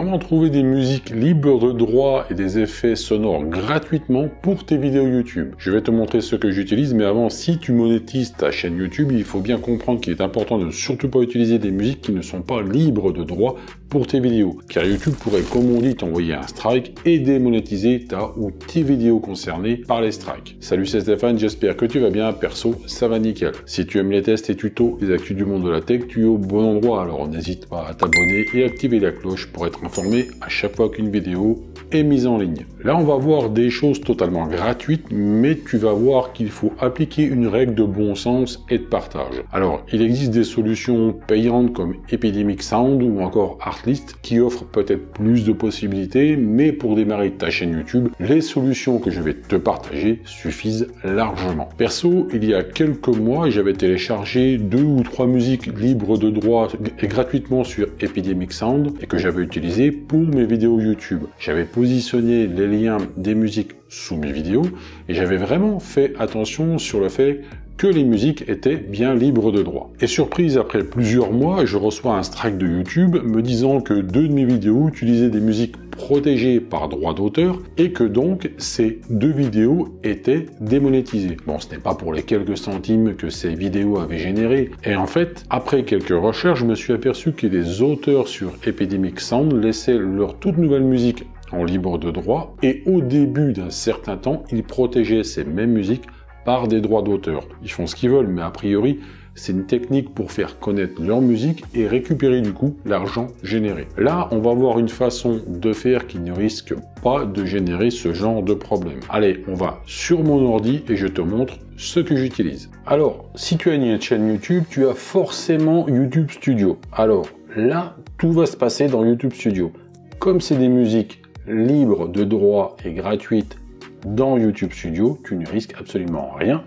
comment trouver des musiques libres de droit et des effets sonores gratuitement pour tes vidéos YouTube. Je vais te montrer ce que j'utilise, mais avant, si tu monétises ta chaîne YouTube, il faut bien comprendre qu'il est important de ne surtout pas utiliser des musiques qui ne sont pas libres de droit pour tes vidéos, car YouTube pourrait, comme on dit, t'envoyer un strike et démonétiser ta ou tes vidéos concernées par les strikes. Salut, c'est Stéphane, j'espère que tu vas bien, perso, ça va nickel. Si tu aimes les tests et tutos, les actus du monde de la tech, tu es au bon endroit, alors n'hésite pas à t'abonner et activer la cloche pour être informé à chaque fois qu'une vidéo est mise en ligne. Là, on va voir des choses totalement gratuites, mais tu vas voir qu'il faut appliquer une règle de bon sens et de partage. Alors, il existe des solutions payantes comme Epidemic Sound ou encore Artlist qui offrent peut-être plus de possibilités, mais pour démarrer ta chaîne YouTube, les solutions que je vais te partager suffisent largement. Perso, il y a quelques mois, j'avais téléchargé 2 ou 3 musiques libres de droit et gratuitement sur Epidemic Sound et que j'avais utilisé pour mes vidéos YouTube. J'avais positionné les liens des musiques sous mes vidéos et j'avais vraiment fait attention sur le fait que les musiques étaient bien libres de droit. Et surprise, après plusieurs mois, je reçois un strike de YouTube me disant que 2 de mes vidéos utilisaient des musiques protégées par droit d'auteur et que donc ces 2 vidéos étaient démonétisées. Bon, ce n'est pas pour les quelques centimes que ces vidéos avaient généré. Et en fait, après quelques recherches, je me suis aperçu que les auteurs sur Epidemic Sound laissaient leur toute nouvelle musique en libre de droit et au début d'un certain temps, ils protégeaient ces mêmes musiques par des droits d'auteur. Ils font ce qu'ils veulent, mais a priori, c'est une technique pour faire connaître leur musique et récupérer du coup l'argent généré. Là, on va voir une façon de faire qui ne risque pas de générer ce genre de problème. Allez, on va sur mon ordi et je te montre ce que j'utilise. Alors, si tu as une chaîne YouTube, tu as forcément YouTube Studio. Alors là, tout va se passer dans YouTube Studio. Comme c'est des musiques libres de droit et gratuites dans YouTube Studio, tu ne risques absolument rien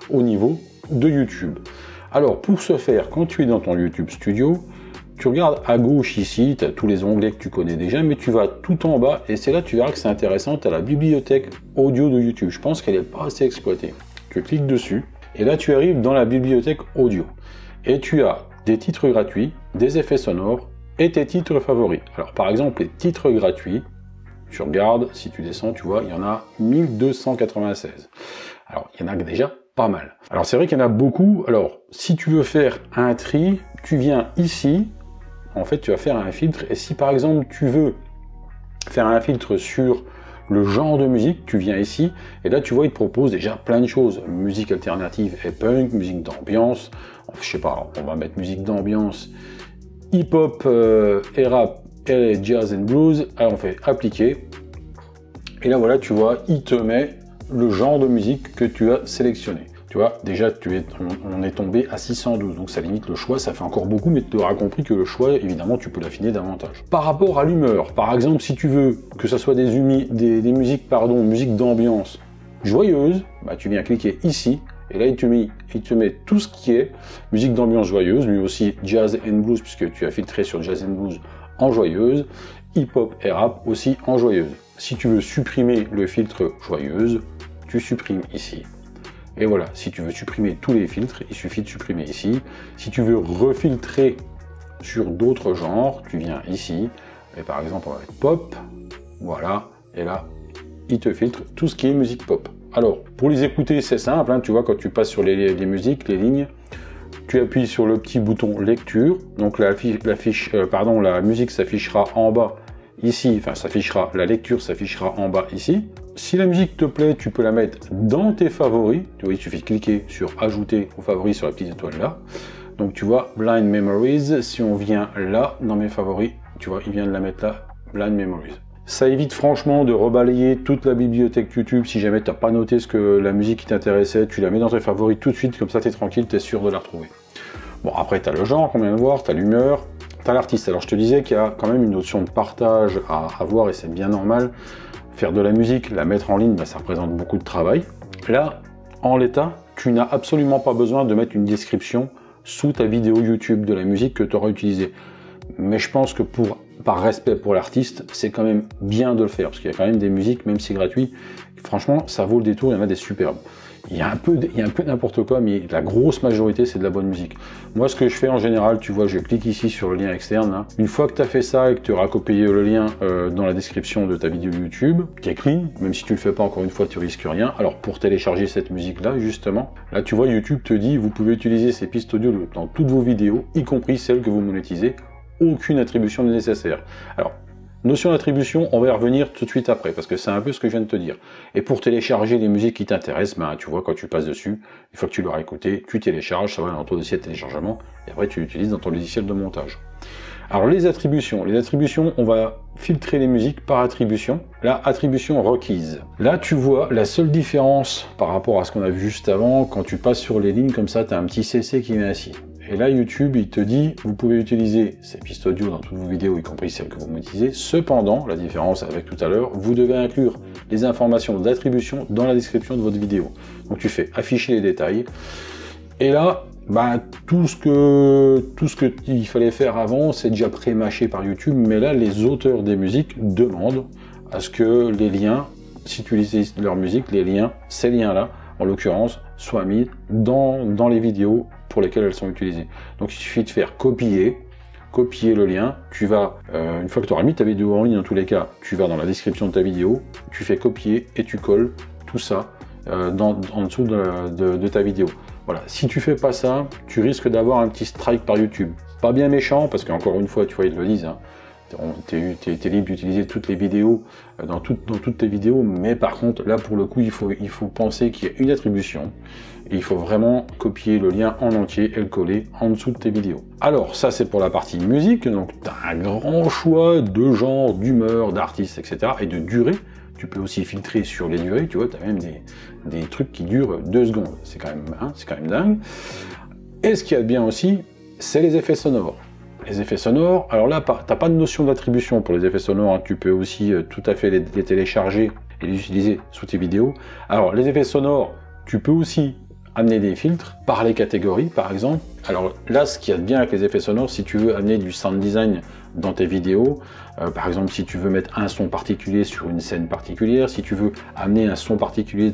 au niveau de YouTube. Alors pour ce faire, quand tu es dans ton YouTube Studio, tu regardes à gauche ici, tu as tous les onglets que tu connais déjà, mais tu vas tout en bas et c'est là que tu verras que c'est intéressant, tu as la bibliothèque audio de YouTube. Je pense qu'elle n'est pas assez exploitée. Tu cliques dessus et là tu arrives dans la bibliothèque audio et tu as des titres gratuits, des effets sonores et tes titres favoris. Alors par exemple, les titres gratuits, tu regardes, si tu descends, tu vois, il y en a 1296. Alors, il y en a déjà pas mal. Alors, c'est vrai qu'il y en a beaucoup. Alors, si tu veux faire un tri, tu viens ici. En fait, tu vas faire un filtre. Et si, par exemple, tu veux faire un filtre sur le genre de musique, tu viens ici. Et là, tu vois, il te propose déjà plein de choses. Musique alternative et punk, musique d'ambiance. Je sais pas, on va mettre musique d'ambiance, hip-hop et rap. Et jazz and blues, alors on fait appliquer et là voilà, tu vois, il te met le genre de musique que tu as sélectionné. Tu vois, déjà on est tombé à 612, donc ça limite le choix, ça fait encore beaucoup, mais tu auras compris que le choix, évidemment, tu peux l'affiner davantage. Par rapport à l'humeur, par exemple, si tu veux que ce soit des musiques, musique d'ambiance joyeuse, bah, tu viens cliquer ici, et là il te met tout ce qui est musique d'ambiance joyeuse, mais aussi jazz and blues, puisque tu as filtré sur jazz and blues en joyeuse, hip-hop et rap aussi en joyeuse. Si tu veux supprimer le filtre joyeuse, tu supprimes ici. Et voilà, si tu veux supprimer tous les filtres, il suffit de supprimer ici. Si tu veux refiltrer sur d'autres genres, tu viens ici, et par exemple on va mettre pop, voilà, et là, il te filtre tout ce qui est musique pop. Alors, pour les écouter, c'est simple, hein, tu vois, quand tu passes sur les musiques, les lignes, tu appuies sur le petit bouton lecture, donc la musique s'affichera en bas ici, enfin la lecture s'affichera en bas ici. Si la musique te plaît, tu peux la mettre dans tes favoris, tu vois, il suffit de cliquer sur ajouter aux favoris sur la petite étoile là. Donc tu vois, Blind Memories, si on vient là, dans mes favoris, tu vois, il vient de la mettre là, Blind Memories. Ça évite franchement de rebalayer toute la bibliothèque YouTube. Si jamais tu n'as pas noté la musique qui t'intéressait, tu la mets dans tes favoris tout de suite, comme ça tu es tranquille, tu es sûr de la retrouver. Bon, après tu as le genre qu'on vient de voir, tu as l'humeur, tu as l'artiste. Alors je te disais qu'il y a quand même une notion de partage à avoir et c'est bien normal. Faire de la musique, la mettre en ligne, bah, ça représente beaucoup de travail. Là, en l'état, tu n'as absolument pas besoin de mettre une description sous ta vidéo YouTube de la musique que tu auras utilisée. Mais je pense que par respect pour l'artiste, c'est quand même bien de le faire, parce qu'il y a quand même des musiques, même si gratuit, franchement, ça vaut le détour, il y en a des superbes. Il y a un peu n'importe quoi, mais la grosse majorité, c'est de la bonne musique. Moi, ce que je fais en général, tu vois, je clique ici sur le lien externe. Là. Une fois que tu as fait ça et que tu auras copié le lien dans la description de ta vidéo YouTube, qui est clean, même si tu le fais pas, encore une fois, tu risques rien. Alors, pour télécharger cette musique-là, justement, là, tu vois, YouTube te dit, vous pouvez utiliser ces pistes audio dans toutes vos vidéos, y compris celles que vous monétisez. Aucune attribution n'est nécessaire. Alors, notion d'attribution, on va y revenir tout de suite après, parce que c'est un peu ce que je viens de te dire. Et pour télécharger les musiques qui t'intéressent, ben, tu vois, quand tu passes dessus, une fois que tu l'auras écouté, tu télécharges, ça va dans ton dossier de téléchargement, et après tu l'utilises dans ton logiciel de montage. Alors les attributions, on va filtrer les musiques par attribution. La attribution requise. Là, tu vois la seule différence par rapport à ce qu'on a vu juste avant, quand tu passes sur les lignes comme ça, tu as un petit CC qui vient ici. Et là, YouTube, il te dit, vous pouvez utiliser ces pistes audio dans toutes vos vidéos, y compris celles que vous monétisez. Cependant, la différence avec tout à l'heure, vous devez inclure les informations d'attribution dans la description de votre vidéo. Donc tu fais afficher les détails. Et là, bah, tout ce qu'il fallait faire avant, c'est déjà pré-mâché par YouTube. Mais là, les auteurs des musiques demandent à ce que les liens, si tu utilises leur musique, les liens, ces liens-là, en l'occurrence, soient mis dans les vidéos pour lesquelles elles sont utilisées. Donc il suffit de faire copier le lien, tu vas, une fois que tu auras mis ta vidéo en ligne dans tous les cas, tu vas dans la description de ta vidéo, tu fais copier et tu colles tout ça en dessous de ta vidéo. Voilà, si tu fais pas ça, tu risques d'avoir un petit strike par YouTube. Pas bien méchant, parce qu'encore une fois, tu vois, ils le disent, hein, tu es libre d'utiliser toutes les vidéos dans toutes tes vidéos, mais par contre, là pour le coup, il faut penser qu'il y a une attribution et il faut vraiment copier le lien en entier et le coller en dessous de tes vidéos. Alors, ça c'est pour la partie musique, donc tu as un grand choix de genres, d'humeur, d'artistes, etc. et de durée. Tu peux aussi filtrer sur les durées, tu vois, tu as même des trucs qui durent 2 secondes. C'est quand même dingue. Et ce qu'il y a de bien aussi, c'est les effets sonores. Les effets sonores, alors là, tu n'as pas de notion d'attribution pour les effets sonores, hein. Tu peux aussi tout à fait les télécharger et les utiliser sous tes vidéos. Alors, les effets sonores, tu peux aussi amener des filtres par les catégories, par exemple. Alors là, ce qu'il y a de bien avec les effets sonores, si tu veux amener du sound design dans tes vidéos, par exemple, si tu veux mettre un son particulier sur une scène particulière, si tu veux amener un son particulier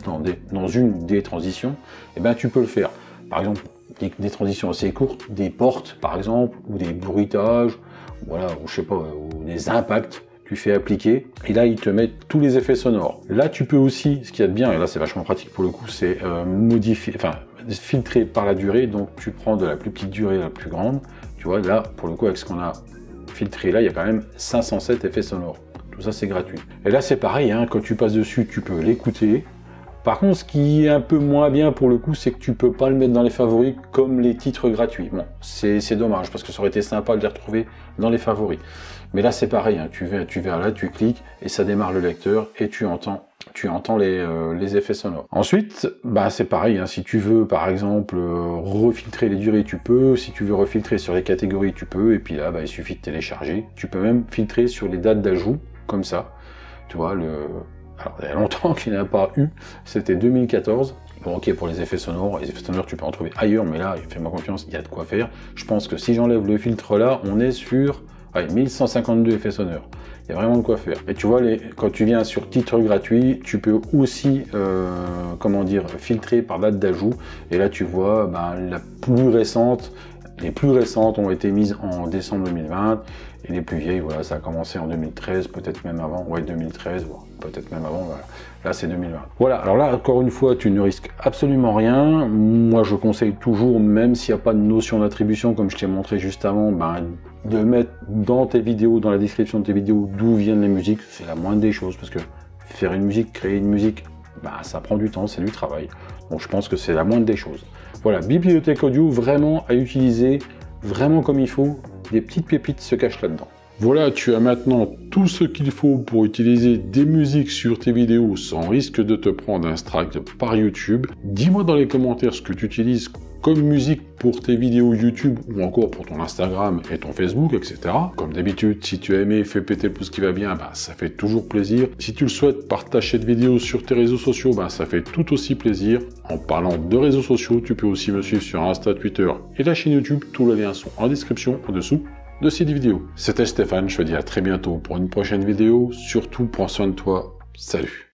dans une des transitions, eh ben, tu peux le faire. Par exemple, des transitions assez courtes, des portes par exemple, ou des bruitages, voilà, ou je sais pas, ou des impacts, tu fais appliquer, et là il te met tous les effets sonores. Là tu peux aussi, ce qu'il y a de bien, et là c'est vachement pratique pour le coup, c'est filtrer par la durée, donc tu prends de la plus petite durée à la plus grande, tu vois, là pour le coup avec ce qu'on a filtré là, il y a quand même 507 effets sonores. Tout ça c'est gratuit. Et là c'est pareil, hein, quand tu passes dessus, tu peux l'écouter. Par contre, ce qui est un peu moins bien pour le coup, c'est que tu peux pas le mettre dans les favoris comme les titres gratuits. Bon, c'est dommage parce que ça aurait été sympa de les retrouver dans les favoris. Mais là, c'est pareil, hein, tu verras là, tu cliques et ça démarre le lecteur et tu entends les effets sonores. Ensuite, bah, c'est pareil, hein, si tu veux par exemple refiltrer les durées, tu peux. Si tu veux refiltrer sur les catégories, tu peux. Et puis là, bah, il suffit de télécharger. Tu peux même filtrer sur les dates d'ajout, comme ça. Tu vois, alors, il y a longtemps qu'il n'y en a pas eu, c'était 2014. Bon, ok, pour les effets sonores, tu peux en trouver ailleurs, mais là, fais-moi confiance, il y a de quoi faire. Je pense que si j'enlève le filtre là, on est sur 1152 effets sonores. Il y a vraiment de quoi faire. Et tu vois, quand tu viens sur titre gratuit, tu peux aussi, filtrer par date d'ajout. Et là, tu vois, les plus récentes ont été mises en décembre 2020 et les plus vieilles, voilà, ça a commencé en 2013, peut-être même avant, ouais, 2013, peut-être même avant, voilà. Là, c'est 2020. Voilà, alors là, encore une fois, tu ne risques absolument rien. Moi, je conseille toujours, même s'il n'y a pas de notion d'attribution, comme je t'ai montré juste avant, de mettre dans tes vidéos, dans la description de tes vidéos, d'où viennent les musiques. C'est la moindre des choses, parce que faire une musique, créer une musique, ça prend du temps, c'est du travail. Donc, je pense que c'est la moindre des choses. Voilà, bibliothèque audio, vraiment à utiliser, vraiment comme il faut. Des petites pépites se cachent là-dedans. Voilà, tu as maintenant tout ce qu'il faut pour utiliser des musiques sur tes vidéos sans risque de te prendre un strike par YouTube. Dis-moi dans les commentaires ce que tu utilises comme musique pour tes vidéos YouTube ou encore pour ton Instagram et ton Facebook, etc. Comme d'habitude, si tu as aimé, fais péter le pouce qui va bien, ça fait toujours plaisir. Si tu le souhaites, partage cette vidéo sur tes réseaux sociaux, ça fait tout aussi plaisir. En parlant de réseaux sociaux, tu peux aussi me suivre sur Insta, Twitter et la chaîne YouTube. Tous les liens sont en description en dessous de cette vidéo. C'était Stéphane, je te dis à très bientôt pour une prochaine vidéo. Surtout, prends soin de toi. Salut!